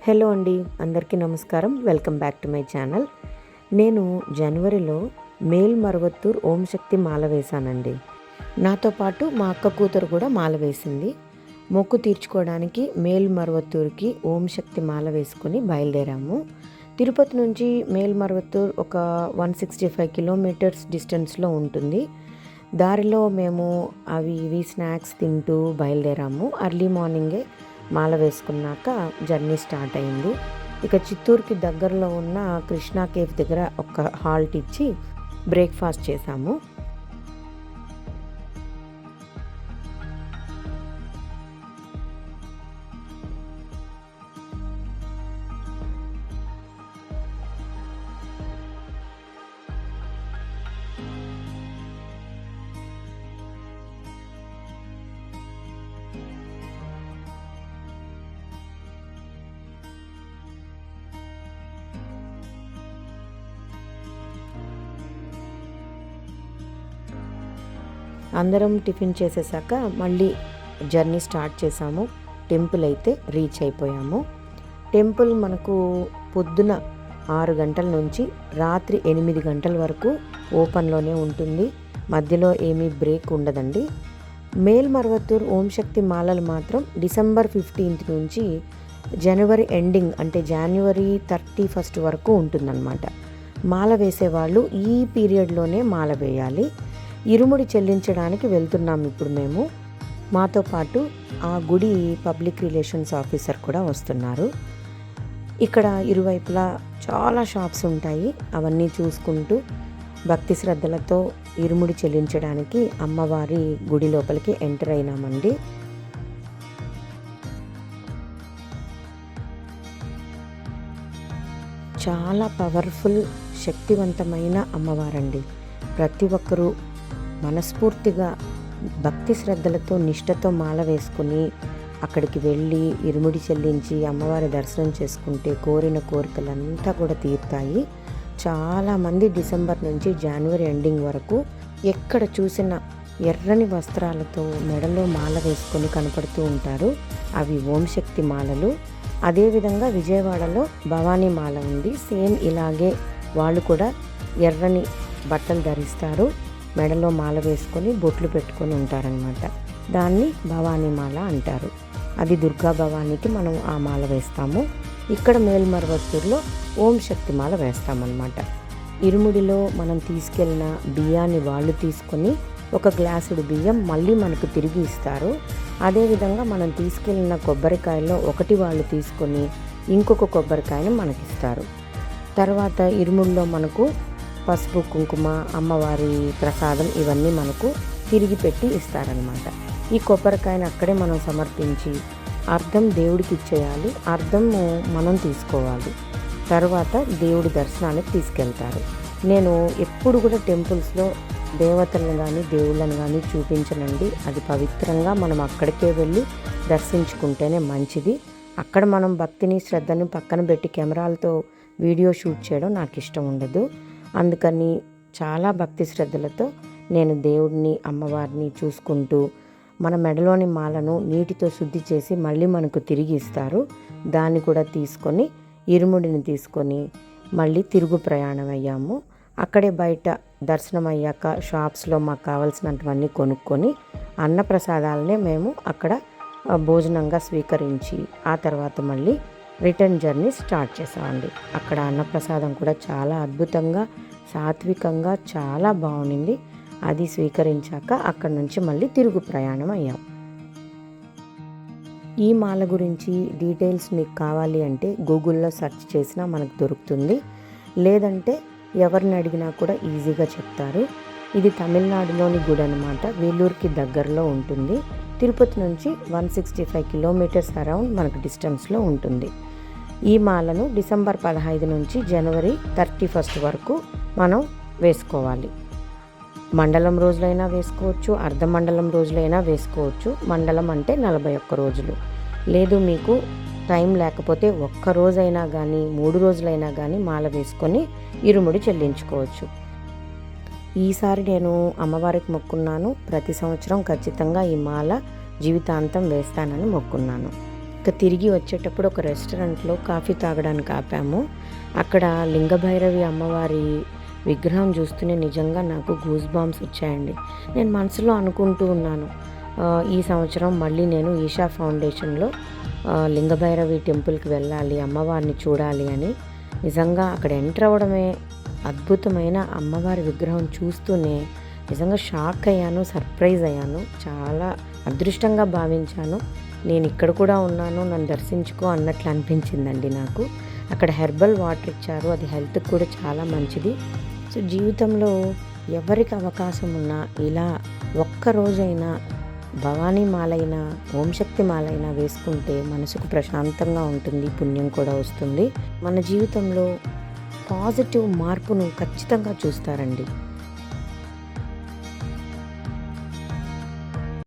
Hello అండి, అందరికీ నమస్కారం. Welcome back to my channel. నేను జనవరిలో మేల్మరువత్తూర్ ఓం శక్తి మాల వేశానండి. నాతో పాటు మా అక్క కూతురు కూడా మాల వేసింది. మొక్కు తీర్చుకోవడానికి మేల్మరువత్తూర్కి ఓం శక్తి మాల వేసుకొని బయలుదేరాము. తిరుపతి నుంచి మేల్మరువత్తూర్ ఒక 165 కిలోమీటర్స్ డిస్టెన్స్లో ఉంటుంది. దారిలో మేము అవి ఇవి స్నాక్స్ తింటూ బయలుదేరాము. అర్లీ మార్నింగే మాల వేసుకున్నాక జర్నీ స్టార్ట్ అయింది. ఇక చిత్తూరుకి దగ్గరలో ఉన్న కృష్ణా కేఫ్ దగ్గర ఒక హాల్ట్ ఇచ్చి బ్రేక్ఫాస్ట్ చేశాము. అందరం టిఫిన్ చేసేసాక మళ్ళీ జర్నీ స్టార్ట్ చేసాము. టెంపుల్ అయితే రీచ్ అయిపోయాము. టెంపుల్ మనకు పొద్దున 6 గంటల నుంచి రాత్రి 8 గంటల వరకు ఓపెన్లోనే ఉంటుంది. మధ్యలో ఏమీ బ్రేక్ ఉండదండి. మేల్మరువత్తూర్ ఓం శక్తి మాలలు మాత్రం డిసెంబర్ 15th నుంచి జనవరి ఎండింగ్ అంటే జనవరి 31st వరకు ఉంటుందన్నమాట. మాల వేసేవాళ్ళు ఈ పీరియడ్లోనే మాల వేయాలి. ఇరుముడి చెల్లించడానికి వెళ్తున్నాం ఇప్పుడు మేము. మాతో పాటు ఆ గుడి పబ్లిక్ రిలేషన్స్ ఆఫీసర్ కూడా వస్తున్నారు. ఇక్కడ ఇరువైపులా చాలా షాప్స్ ఉంటాయి. అవన్నీ చూసుకుంటూ భక్తి శ్రద్ధలతో ఇరుముడి చెల్లించడానికి అమ్మవారి గుడి లోపలికి ఎంటర్ అయినామండి. చాలా పవర్ఫుల్, శక్తివంతమైన అమ్మవారండి. ప్రతి ఒక్కరూ మనస్ఫూర్తిగా భక్తి శ్రద్ధలతో నిష్టతో మాల వేసుకుని అక్కడికి వెళ్ళి ఇరుముడి చెల్లించి అమ్మవారి దర్శనం చేసుకుంటే కోరిన కోరికలంతా కూడా తీరుతాయి. చాలామంది డిసెంబర్ నుంచి జనవరి ఎండింగ్ వరకు ఎక్కడ చూసినా ఎర్రని వస్త్రాలతో మెడలో మాల వేసుకొని కనపడుతూ ఉంటారు. అవి ఓం శక్తి మాలలు. అదేవిధంగా విజయవాడలో భవానీ మాల ఉంది. సేమ్ ఇలాగే వాళ్ళు కూడా ఎర్రని బట్టలు ధరిస్తారు, మెడలో మాల వేసుకొని బొట్లు పెట్టుకొని ఉంటారనమాట. దాన్ని భవానీ మాల అంటారు. అది దుర్గా భవానీకి మనం ఆ మాల వేస్తాము. ఇక్కడ మేల్మరువత్తూర్లో ఓం శక్తి మాల వేస్తామన్నమాట. ఇరుముడిలో మనం తీసుకెళ్ళిన బియ్యాన్ని వాళ్ళు తీసుకొని ఒక గ్లాసుడు బియ్యం మళ్ళీ మనకు తిరిగి ఇస్తారు. అదేవిధంగా మనం తీసుకెళ్ళిన కొబ్బరికాయల్లో ఒకటి వాళ్ళు తీసుకొని ఇంకొక కొబ్బరికాయను మనకిస్తారు. తర్వాత ఇరుముడిలో మనకు పసుపు, కుంకుమ, అమ్మవారి ప్రసాదం ఇవన్నీ మనకు తిరిగి పెట్టి ఇస్తారనమాట. ఈ కొబ్బరికాయను అక్కడే మనం సమర్పించి అర్థం దేవుడికి ఇచ్చేయాలి, అర్థం మనం తీసుకోవాలి. తర్వాత దేవుడి దర్శనానికి తీసుకెళ్తారు. నేను ఎప్పుడు కూడా టెంపుల్స్లో దేవతలను కానీ దేవుళ్ళను కానీ చూపించనండి. అది పవిత్రంగా మనం అక్కడికే వెళ్ళి దర్శించుకుంటేనే మంచిది. అక్కడ మనం భక్తిని శ్రద్ధను పక్కన పెట్టి కెమెరాలతో వీడియో షూట్ చేయడం నాకు ఇష్టం ఉండదు. అందుకని చాలా భక్తి శ్రద్ధలతో నేను దేవుడిని అమ్మవారిని చూసుకుంటూ మన మెడలోని మాలను నీటితో శుద్ధి చేసి మళ్ళీ మనకు తిరిగి ఇస్తారు. దాన్ని కూడా తీసుకొని ఇరుముడిని తీసుకొని మళ్ళీ తిరుగు ప్రయాణం అయ్యాము. అక్కడే బయట దర్శనం అయ్యాక షాప్స్లో మాకు కావాల్సినటువన్నీ కొనుక్కొని అన్నప్రసాదాలనే మేము అక్కడ భోజనంగా స్వీకరించి ఆ తర్వాత మళ్ళీ రిటర్న్ జర్నీ స్టార్ట్ చేసామండి. అక్కడ అన్నప్రసాదం కూడా చాలా అద్భుతంగా సాత్వికంగా చాలా బాగుండింది. అది స్వీకరించాక అక్కడ నుంచి మళ్ళీ తిరుగు ప్రయాణం అయ్యాం. ఈ మాల గురించి డీటెయిల్స్ మీకు కావాలి అంటే గూగుల్లో సెర్చ్ చేసినా మనకు దొరుకుతుంది. లేదంటే ఎవరిని అడిగినా కూడా ఈజీగా చెప్తారు. ఇది తమిళనాడులోని గుడి అనమాట. వేలూరుకి దగ్గరలో ఉంటుంది. తిరుపతి నుంచి 165 కిలోమీటర్స్ అరౌండ్ మనకు డిస్టెన్స్లో ఉంటుంది. ఈ మాలను డిసెంబర్ 15 నుంచి జనవరి 31st వరకు మనం వేసుకోవాలి. మండలం రోజులైనా వేసుకోవచ్చు, అర్ధమండలం రోజులైనా వేసుకోవచ్చు. మండలం అంటే 41 రోజులు. లేదు మీకు టైం లేకపోతే ఒక్క రోజైనా కానీ 3 రోజులైనా కానీ మాల వేసుకొని ఇరుముడి చెల్లించుకోవచ్చు. ఈసారి నేను అమ్మవారికి మొక్కున్నాను. ప్రతి సంవత్సరం ఖచ్చితంగా ఈ మాల జీవితాంతం వేస్తానని మొక్కున్నాను. ఇక తిరిగి వచ్చేటప్పుడు ఒక రెస్టారెంట్లో కాఫీ తాగడానికి ఆపాము. అక్కడ లింగభైరవి అమ్మవారి విగ్రహం చూస్తూనే నిజంగా నాకు గూస్ బాంబ్స్ వచ్చాయండి. నేను మనసులో అనుకుంటూ ఉన్నాను, ఈ సంవత్సరం మళ్ళీ నేను ఈషా ఫౌండేషన్లో లింగభైరవి టెంపుల్కి వెళ్ళాలి, అమ్మవారిని చూడాలి అని. నిజంగా అక్కడ ఎంటర్ అవ్వడమే అద్భుతమైన అమ్మవారి విగ్రహం చూస్తూనే నిజంగా షాక్ అయ్యాను, సర్ప్రైజ్ అయ్యాను. చాలా అదృష్టంగా భావించాను. నేను ఇక్కడ కూడా ఉన్నాను, నన్ను దర్శించుకో అన్నట్లు అనిపించిందండి నాకు. అక్కడ హెర్బల్ వాటర్ ఇచ్చారు, అది హెల్త్కి కూడా చాలా మంచిది. సో జీవితంలో ఎవరికి అవకాశం ఉన్నా ఇలా ఒక్కరోజైనా భవానీ మాలైనా ఓం శక్తి మాలైనా వేసుకుంటే మనసుకు ప్రశాంతంగా ఉంటుంది, పుణ్యం కూడా వస్తుంది. మన జీవితంలో పాజిటివ్ మార్పును ఖచ్చితంగా చూస్తారండి.